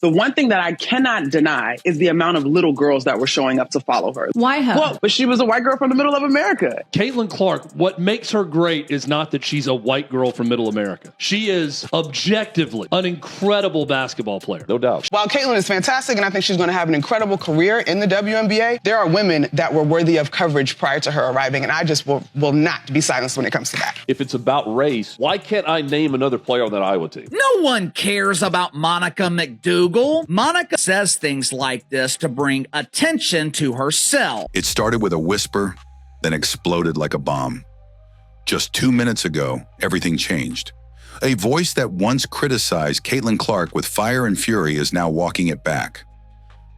The one thing that I cannot deny is the amount of little girls that were showing up to follow her. Why her? Well, but she was a white girl from the middle of America. Caitlin Clark, what makes her great is not that she's a white girl from middle America. She is objectively an incredible basketball player. No doubt. While Caitlin is fantastic and I think she's going to have an incredible career in the WNBA, there are women that were worthy of coverage prior to her arriving, and I just will not be silenced when it comes to that. If it's about race, why can't I name another player on that Iowa team? No one cares about Monica McDougal. Monica says things like this to bring attention to herself. It started with a whisper, then exploded like a bomb. Just 2 minutes ago, everything changed. A voice that once criticized Caitlin Clark with fire and fury is now walking it back.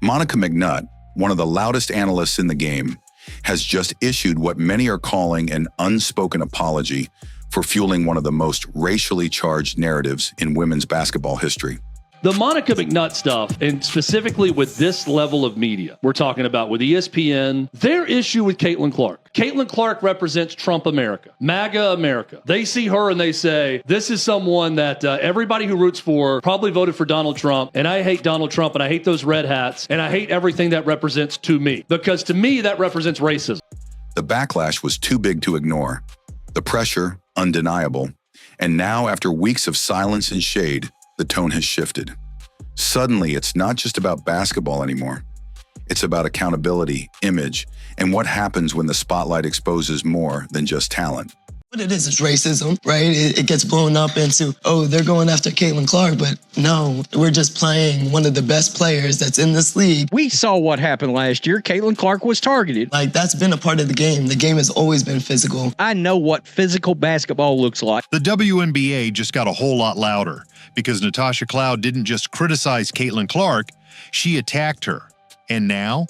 Monica McNutt, one of the loudest analysts in the game, has just issued what many are calling an unspoken apology for fueling one of the most racially charged narratives in women's basketball history. The Monica McNutt stuff, and specifically with this level of media, we're talking about with ESPN, their issue with Caitlin Clark. Caitlin Clark represents Trump America, MAGA America. They see her and they say, this is someone that everybody who roots for probably voted for Donald Trump, and I hate Donald Trump, and I hate those red hats, and I hate everything that represents to me, because to me, that represents racism. The backlash was too big to ignore. The pressure, undeniable. And now, after weeks of silence and shade, the tone has shifted. Suddenly, it's not just about basketball anymore. It's about accountability, image, and what happens when the spotlight exposes more than just talent. What it is racism, right? It gets blown up into, oh, they're going after Caitlin Clark, but no, we're just playing one of the best players that's in this league. We saw what happened last year. Caitlin Clark was targeted. Like, that's been a part of the game. The game has always been physical. I know what physical basketball looks like. The WNBA just got a whole lot louder because Natasha Cloud didn't just criticize Caitlin Clark, she attacked her. And now,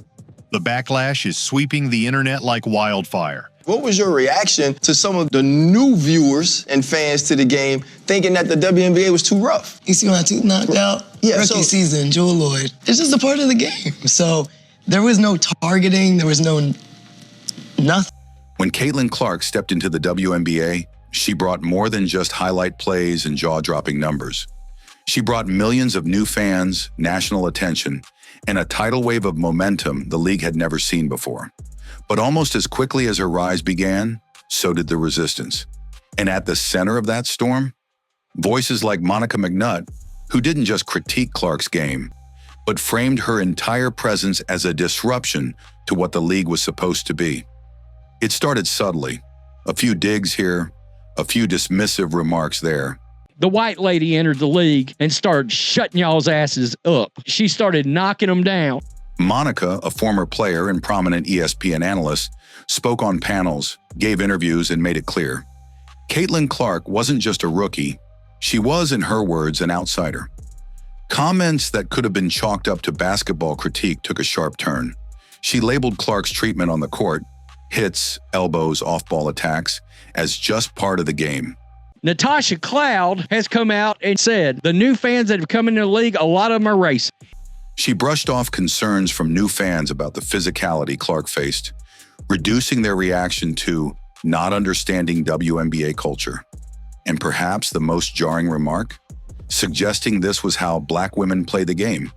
the backlash is sweeping the internet like wildfire. What was your reaction to some of the new viewers and fans to the game thinking that the WNBA was too rough? You see when I took knocked out? Yeah, rookie season, Jewel Lloyd. It's just a part of the game. So there was no targeting. There was no nothing. When Caitlin Clark stepped into the WNBA, she brought more than just highlight plays and jaw-dropping numbers. She brought millions of new fans, national attention, and a tidal wave of momentum the league had never seen before. But almost as quickly as her rise began, so did the resistance. And at the center of that storm, voices like Monica McNutt, who didn't just critique Clark's game, but framed her entire presence as a disruption to what the league was supposed to be. It started subtly, a few digs here, a few dismissive remarks there. The white lady entered the league and started shutting y'all's asses up. She started knocking them down. Monica, a former player and prominent ESPN analyst, spoke on panels, gave interviews, and made it clear. Caitlin Clark wasn't just a rookie. She was, in her words, an outsider. Comments that could have been chalked up to basketball critique took a sharp turn. She labeled Clark's treatment on the court, hits, elbows, off-ball attacks, as just part of the game. Natasha Cloud has come out and said the new fans that have come into the league, a lot of them are racist. She brushed off concerns from new fans about the physicality Clark faced, reducing their reaction to not understanding WNBA culture. And perhaps the most jarring remark, suggesting this was how Black women play the game.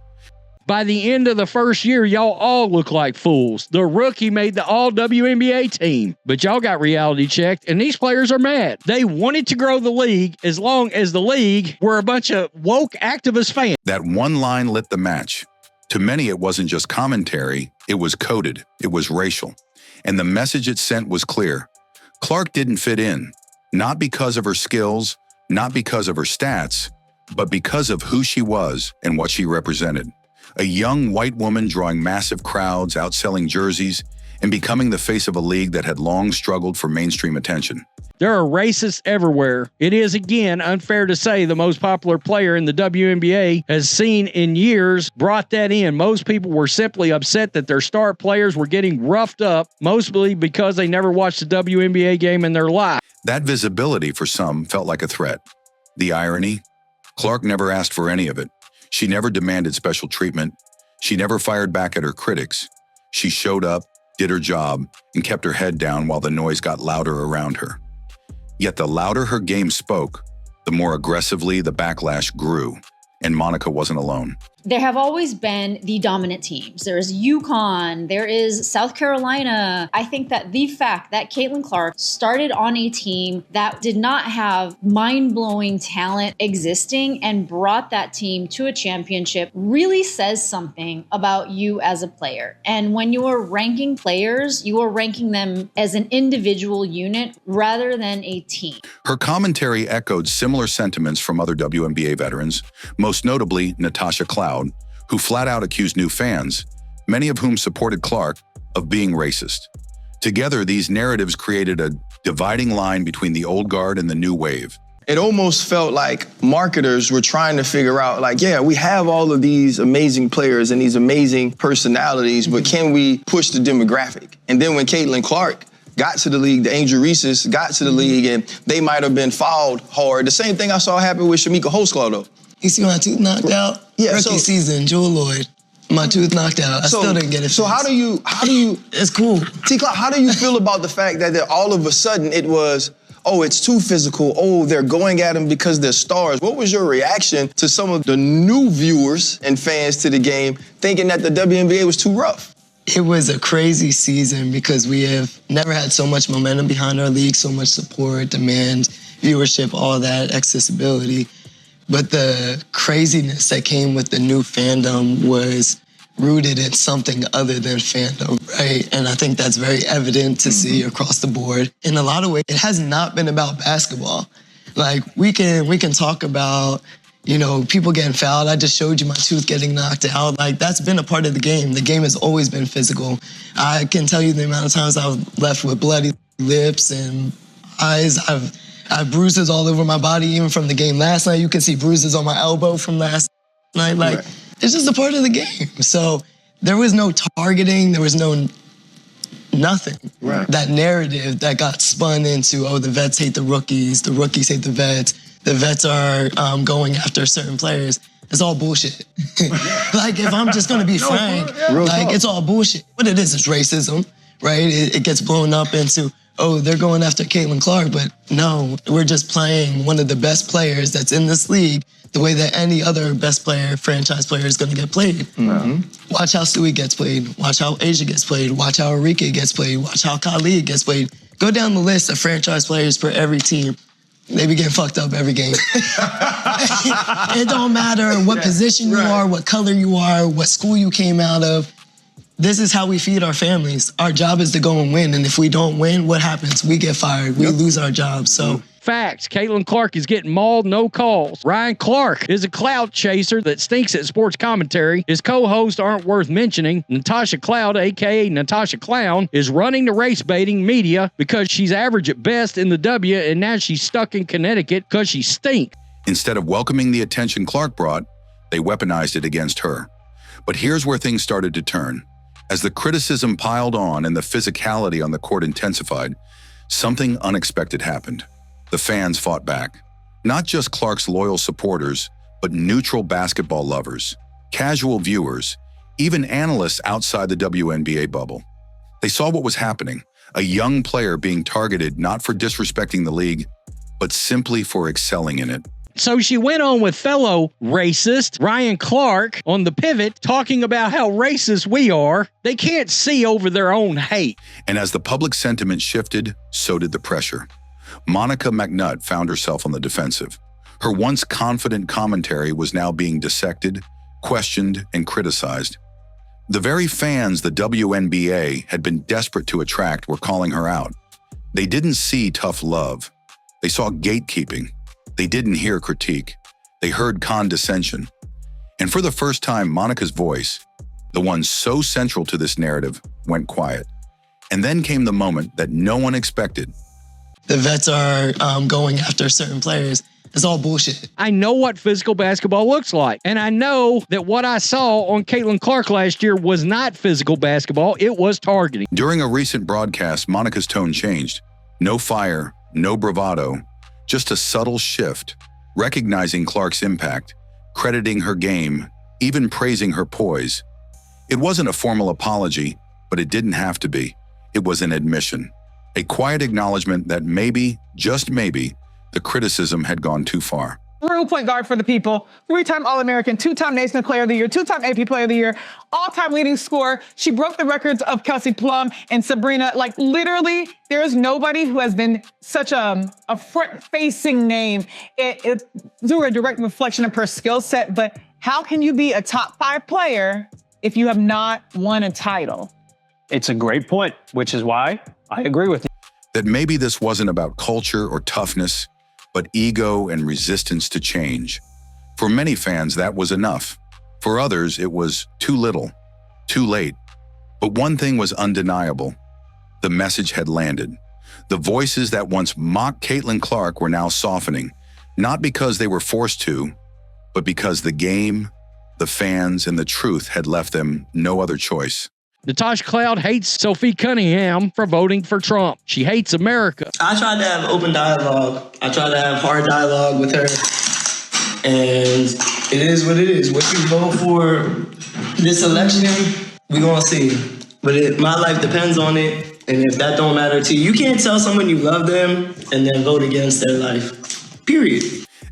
By the end of the first year, y'all all look like fools. The rookie made the all-WNBA team, but y'all got reality checked, and these players are mad. They wanted to grow the league as long as the league were a bunch of woke activist fans. That one line lit the match. To many, it wasn't just commentary, it was coded, it was racial. And the message it sent was clear. Clark didn't fit in, not because of her skills, not because of her stats, but because of who she was and what she represented. A young white woman drawing massive crowds, outselling jerseys, and becoming the face of a league that had long struggled for mainstream attention. There are racists everywhere. It is, again, unfair to say the most popular player in the WNBA has seen in years brought that in. Most people were simply upset that their star players were getting roughed up, mostly because they never watched a WNBA game in their life. That visibility for some felt like a threat. The irony? Clark never asked for any of it. She never demanded special treatment. She never fired back at her critics. She showed up, did her job, and kept her head down while the noise got louder around her. Yet the louder her game spoke, the more aggressively the backlash grew, and Monica wasn't alone. There have always been the dominant teams. There's UConn, there is South Carolina. I think that the fact that Caitlin Clark started on a team that did not have mind-blowing talent existing and brought that team to a championship really says something about you as a player. And when you are ranking players, you are ranking them as an individual unit rather than a team. Her commentary echoed similar sentiments from other WNBA veterans, most notably Natasha Cloud, who flat out accused new fans, many of whom supported Clark, of being racist. Together, these narratives created a dividing line between the old guard and the new wave. It almost felt like marketers were trying to figure out, like, yeah, we have all of these amazing players and these amazing personalities, but can we push the demographic? And then when Caitlin Clark got to the league, the Angel Reese's got to the league, and they might have been fouled hard. The same thing I saw happen with Shamika Holtzclaw, though. You see my tooth knocked out? Yeah, Rookie season, Jewel Lloyd. My tooth knocked out. I still didn't get it. So how do you? It's cool. T-Clark, how do you feel about the fact that all of a sudden it was, oh, it's too physical. Oh, they're going at them because they're stars. What was your reaction to some of the new viewers and fans to the game thinking that the WNBA was too rough? It was a crazy season because we have never had so much momentum behind our league, so much support, demand, viewership, all that, accessibility. But the craziness that came with the new fandom was rooted in something other than fandom, right? And I think that's very evident to see across the board. In a lot of ways, it has not been about basketball. Like, we can talk about, you know, people getting fouled. I just showed you my tooth getting knocked out. Like, that's been a part of the game. The game has always been physical. I can tell you the amount of times I've left with bloody lips and eyes. I have bruises all over my body, even from the game last night. You can see bruises on my elbow from last night. Like, it's just a part of the game. So there was no targeting. There was no nothing. Right. That narrative that got spun into, oh, the vets hate the rookies hate the vets are going after certain players. It's all bullshit. Like, if I'm just gonna be frank, like, it's all bullshit. What it is racism, right? It gets blown up into, oh, they're going after Caitlin Clark, but no, we're just playing one of the best players that's in this league the way that any other best player, franchise player is going to get played. Mm-hmm. Watch how Stewie gets played. Watch how Asia gets played. Watch how Arike gets played. Watch how Khalid gets played. Go down the list of franchise players for every team. They be getting fucked up every game. It don't matter what position you are, what color you are, what school you came out of. This is how we feed our families. Our job is to go and win. And if we don't win, what happens? We get fired. We lose our jobs. So facts. Caitlin Clark is getting mauled, no calls. Ryan Clark is a clout chaser that stinks at sports commentary. His co-hosts aren't worth mentioning. Natasha Cloud, a.k.a. Natasha Clown, is running the race baiting media because she's average at best in the W, and now she's stuck in Connecticut because she stinks. Instead of welcoming the attention Clark brought, they weaponized it against her. But here's where things started to turn. As the criticism piled on and the physicality on the court intensified, something unexpected happened. The fans fought back. Not just Clark's loyal supporters, but neutral basketball lovers, casual viewers, even analysts outside the WNBA bubble. They saw what was happening, a young player being targeted not for disrespecting the league, but simply for excelling in it. So she went on with fellow racist Ryan Clark on The Pivot, talking about how racist we are. They can't see over their own hate. And as the public sentiment shifted, so did the pressure. Monica McNutt found herself on the defensive. Her once confident commentary was now being dissected, questioned, and criticized. The very fans the WNBA had been desperate to attract were calling her out. They didn't see tough love. They saw gatekeeping. They didn't hear critique. They heard condescension. And for the first time, Monica's voice, the one so central to this narrative, went quiet. And then came the moment that no one expected. The vets are going after certain players. It's all bullshit. I know what physical basketball looks like. And I know that what I saw on Caitlin Clark last year was not physical basketball. It was targeting. During a recent broadcast, Monica's tone changed. No fire, no bravado, just a subtle shift, recognizing Clark's impact, crediting her game, even praising her poise. It wasn't a formal apology, but it didn't have to be. It was an admission, a quiet acknowledgement that maybe, just maybe, the criticism had gone too far. Real point guard for the people, 3-time All-American, 2-time Naismith Player of the Year, 2-time AP Player of the Year, all-time leading scorer. She broke the records of Kelsey Plum and Sabrina. Like, literally, there is nobody who has been such a front-facing name. It's through a direct reflection of her skill set, but how can you be a top 5 player if you have not won a title? It's a great point, which is why I agree with you. That maybe this wasn't about culture or toughness, but ego and resistance to change. For many fans, that was enough. For others, it was too little, too late. But one thing was undeniable. The message had landed. The voices that once mocked Caitlin Clark were now softening, not because they were forced to, but because the game, the fans, and the truth had left them no other choice. Natasha Cloud hates Sophie Cunningham for voting for Trump. She hates America. I tried to have open dialogue. I tried to have hard dialogue with her. And it is what it is. What you vote for this election, we're going to see. But my life depends on it. And if that don't matter to you, you can't tell someone you love them and then vote against their life. Period.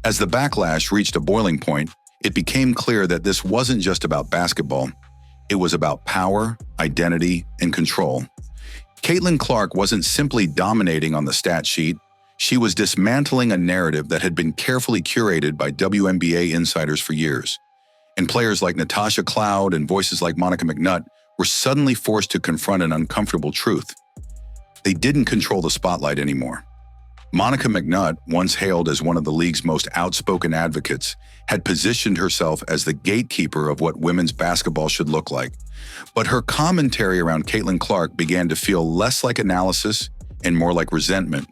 As the backlash reached a boiling point, it became clear that this wasn't just about basketball. It was about power, identity, and control. Caitlin Clark wasn't simply dominating on the stat sheet. She was dismantling a narrative that had been carefully curated by WNBA insiders for years. And players like Natasha Cloud and voices like Monica McNutt were suddenly forced to confront an uncomfortable truth. They didn't control the spotlight anymore. Monica McNutt, once hailed as one of the league's most outspoken advocates, had positioned herself as the gatekeeper of what women's basketball should look like. But her commentary around Caitlin Clark began to feel less like analysis and more like resentment.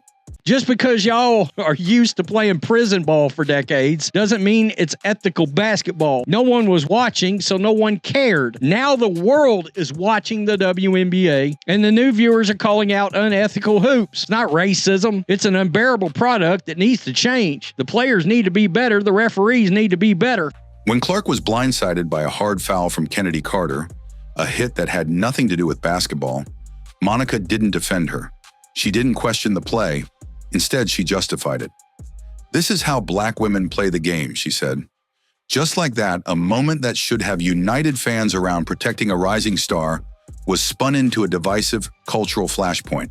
Just because y'all are used to playing prison ball for decades doesn't mean it's ethical basketball. No one was watching, so no one cared. Now the world is watching the WNBA, and the new viewers are calling out unethical hoops. Not racism. It's an unbearable product that needs to change. The players need to be better. The referees need to be better. When Clark was blindsided by a hard foul from Kennedy Carter, a hit that had nothing to do with basketball, Monica didn't defend her. She didn't question the play. Instead, she justified it. "This is how Black women play the game," she said. Just like that, a moment that should have united fans around protecting a rising star was spun into a divisive cultural flashpoint.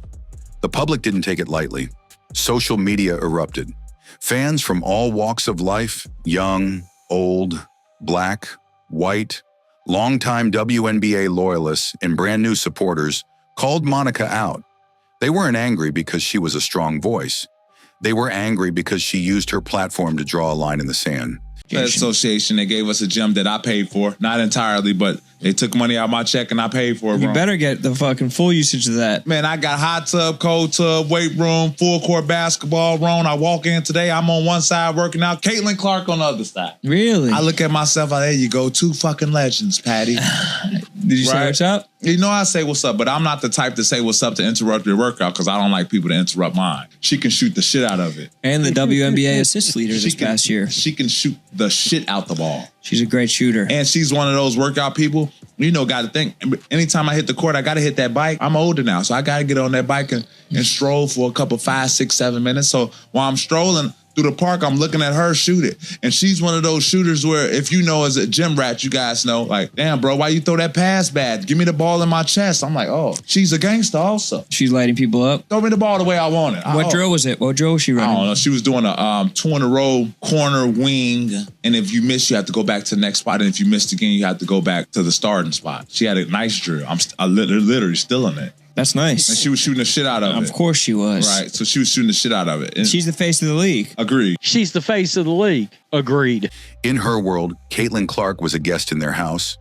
The public didn't take it lightly. Social media erupted. Fans from all walks of life, young, old, Black, white, longtime WNBA loyalists, and brand new supporters called Monica out. They weren't angry because she was a strong voice. They were angry because she used her platform to draw a line in the sand. The association, they gave us a gym that I paid for. Not entirely, but they took money out of my check and I paid for it, bro. You better get the fucking full usage of that. Man, I got hot tub, cold tub, weight room, full court basketball room. I walk in today, I'm on one side working out, Caitlin Clark on the other side. Really? I look at myself, there you go, 2 fucking legends, Patty. Did you say what's up? You know I say what's up, but I'm not the type to say what's up to interrupt your workout because I don't like people to interrupt mine. She can shoot the shit out of it. And the WNBA assist leader this past year. She can shoot the shit out the ball. She's a great shooter. And she's one of those workout people, you know, got to think, anytime I hit the court, I got to hit that bike. I'm older now, so I got to get on that bike and stroll for a couple 5, 6, 7 minutes. So while I'm strolling through the park, I'm looking at her shoot it. And she's one of those shooters where if you know as a gym rat, you guys know, like, damn, bro, why you throw that pass bad? Give me the ball in my chest. I'm like, oh, she's a gangster also. She's lighting people up. Throw me the ball the way I want it. What drill was it? What drill was she running? I don't know. She was doing a 2 in a row corner wing. And if you miss, you have to go back to the next spot. And if you missed again, you have to go back to the starting spot. She had a nice drill. I'm literally still in it. That's nice. And she was shooting the shit out of it. Of course she was. Right. So she was shooting the shit out of it. And she's the face of the league. Agreed. She's the face of the league. Agreed. In her world, Caitlin Clark was a guest in their house.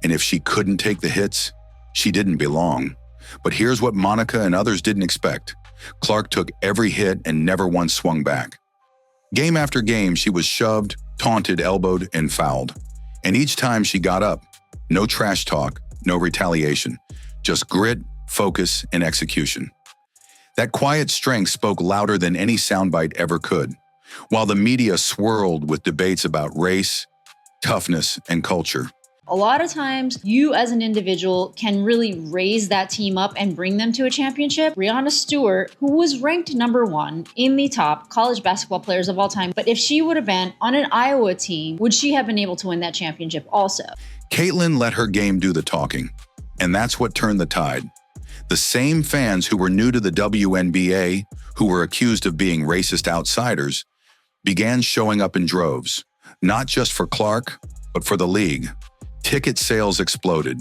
And if she couldn't take the hits, she didn't belong. But here's what Monica and others didn't expect. Clark took every hit and never once swung back. Game after game, she was shoved, taunted, elbowed, and fouled. And each time she got up, no trash talk, no retaliation, just grit, focus, and execution. That quiet strength spoke louder than any soundbite ever could, while the media swirled with debates about race, toughness, and culture. A lot of times, you as an individual can really raise that team up and bring them to a championship. Breanna Stewart, who was ranked #1 in the top college basketball players of all time, but if she would have been on an Iowa team, would she have been able to win that championship also? Caitlin let her game do the talking, and that's what turned the tide. The same fans who were new to the WNBA, who were accused of being racist outsiders, began showing up in droves, not just for Clark, but for the league. Ticket sales exploded.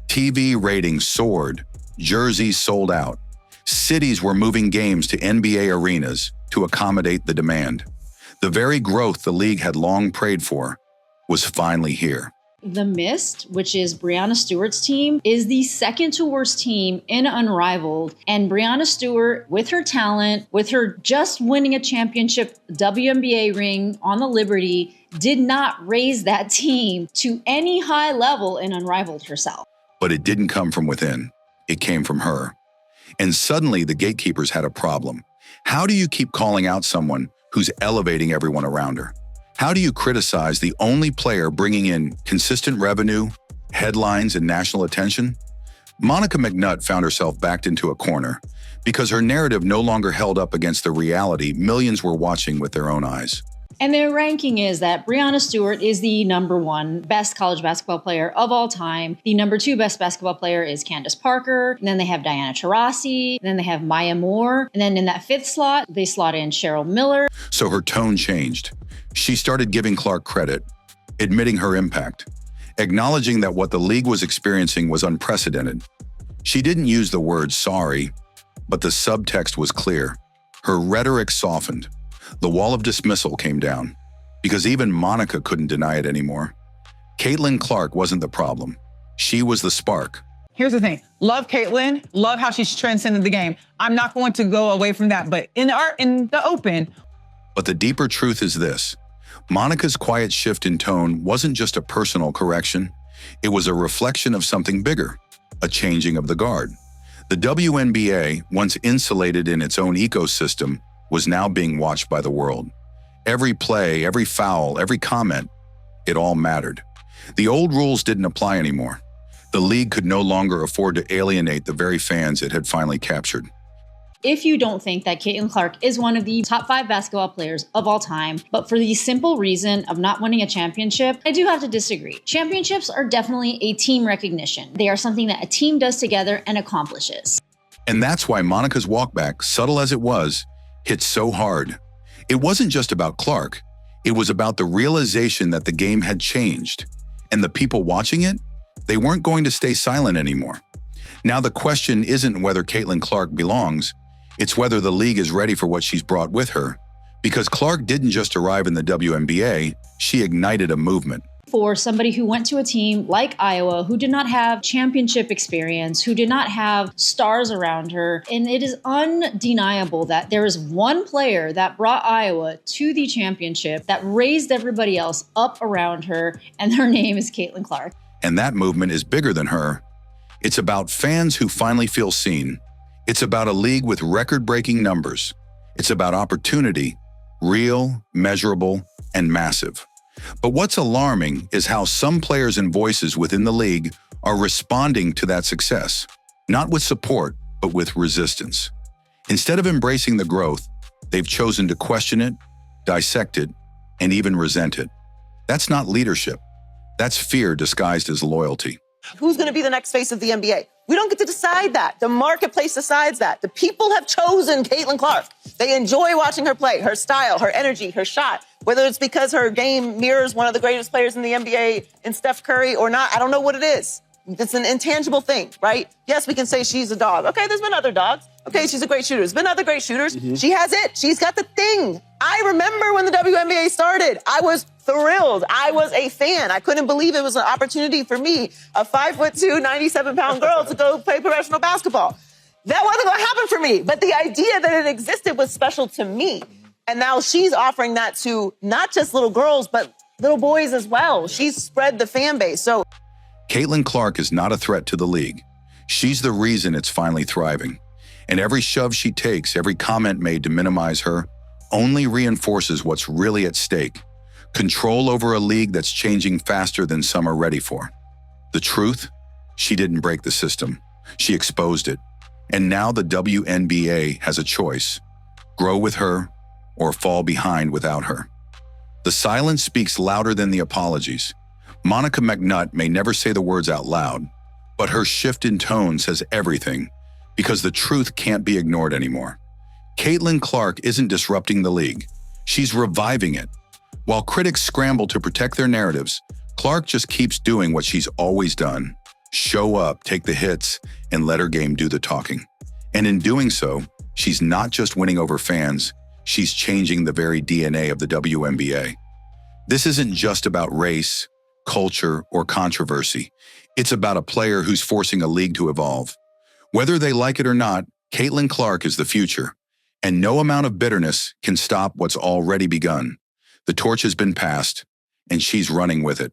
TV ratings soared. Jerseys sold out. Cities were moving games to NBA arenas to accommodate the demand. The very growth the league had long prayed for was finally here. The Mist, which is Breanna Stewart's team, is the second to worst team in Unrivaled. And Breanna Stewart, with her talent, with her just winning a championship WNBA ring on the Liberty, did not raise that team to any high level in Unrivaled herself. But it didn't come from within. It came from her. And suddenly the gatekeepers had a problem. How do you keep calling out someone who's elevating everyone around her? How do you criticize the only player bringing in consistent revenue, headlines, and national attention? Monica McNutt found herself backed into a corner because her narrative no longer held up against the reality millions were watching with their own eyes. And their ranking is that Breanna Stewart is the #1 best college basketball player of all time. The #2 best basketball player is Candace Parker. And then they have Diana Taurasi. And then they have Maya Moore. And then in that 5th slot, they slot in Cheryl Miller. So her tone changed. She started giving Clark credit, admitting her impact, acknowledging that what the league was experiencing was unprecedented. She didn't use the word sorry, but the subtext was clear. Her rhetoric softened. The wall of dismissal came down, because even Monica couldn't deny it anymore. Caitlin Clark wasn't the problem. She was the spark. Here's the thing. Love Caitlin. Love how she's transcended the game. I'm not going to go away from that. But in the open. But the deeper truth is this. Monica's quiet shift in tone wasn't just a personal correction. It was a reflection of something bigger, a changing of the guard. The WNBA, once insulated in its own ecosystem, was now being watched by the world. Every play, every foul, every comment, it all mattered. The old rules didn't apply anymore. The league could no longer afford to alienate the very fans it had finally captured. If you don't think that Caitlin Clark is one of the top 5 basketball players of all time, but for the simple reason of not winning a championship, I do have to disagree. Championships are definitely a team recognition. They are something that a team does together and accomplishes. And that's why Monica's walkback, subtle as it was, hit so hard. It wasn't just about Clark. It was about the realization that the game had changed. And the people watching it, they weren't going to stay silent anymore. Now the question isn't whether Caitlin Clark belongs. It's whether the league is ready for what she's brought with her. Because Clark didn't just arrive in the WNBA, she ignited a movement. For somebody who went to a team like Iowa, who did not have championship experience, who did not have stars around her, and it is undeniable that there is one player that brought Iowa to the championship that raised everybody else up around her, and her name is Caitlin Clark. And that movement is bigger than her. It's about fans who finally feel seen. It's about a league with record-breaking numbers. It's about opportunity, real, measurable, and massive. But what's alarming is how some players and voices within the league are responding to that success, not with support, but with resistance. Instead of embracing the growth, they've chosen to question it, dissect it, and even resent it. That's not leadership. That's fear disguised as loyalty. Who's going to be the next face of the NBA? We don't get to decide that. The marketplace decides that. The people have chosen Caitlin Clark. They enjoy watching her play, her style, her energy, her shot. Whether it's because her game mirrors one of the greatest players in the NBA in Steph Curry or not, I don't know what it is. It's an intangible thing, right? Yes, we can say she's a dog. Okay, there's been other dogs. Okay, she's a great shooter. There's been other great shooters. She has it. She's got the thing. I remember when the WNBA started. I was thrilled. I was a fan. I couldn't believe it was an opportunity for me, a 5'2", 97-pound girl, to go play professional basketball. That wasn't going to happen for me. But the idea that it existed was special to me. And now she's offering that to not just little girls, but little boys as well. She's spread the fan base. So Caitlin Clark is not a threat to the league. She's the reason it's finally thriving. And every shove she takes, every comment made to minimize her, only reinforces what's really at stake. Control over a league that's changing faster than some are ready for. The truth? She didn't break the system. She exposed it. And now the WNBA has a choice: grow with her or fall behind without her. The silence speaks louder than the apologies. Monica McNutt may never say the words out loud, but her shift in tone says everything, because the truth can't be ignored anymore. Caitlin Clark isn't disrupting the league. She's reviving it. While critics scramble to protect their narratives, Clark just keeps doing what she's always done: show up, take the hits, and let her game do the talking. And in doing so, she's not just winning over fans, she's changing the very DNA of the WNBA. This isn't just about race, culture, or controversy. It's about a player who's forcing a league to evolve. Whether they like it or not, Caitlin Clark is the future, and no amount of bitterness can stop what's already begun. The torch has been passed, and she's running with it.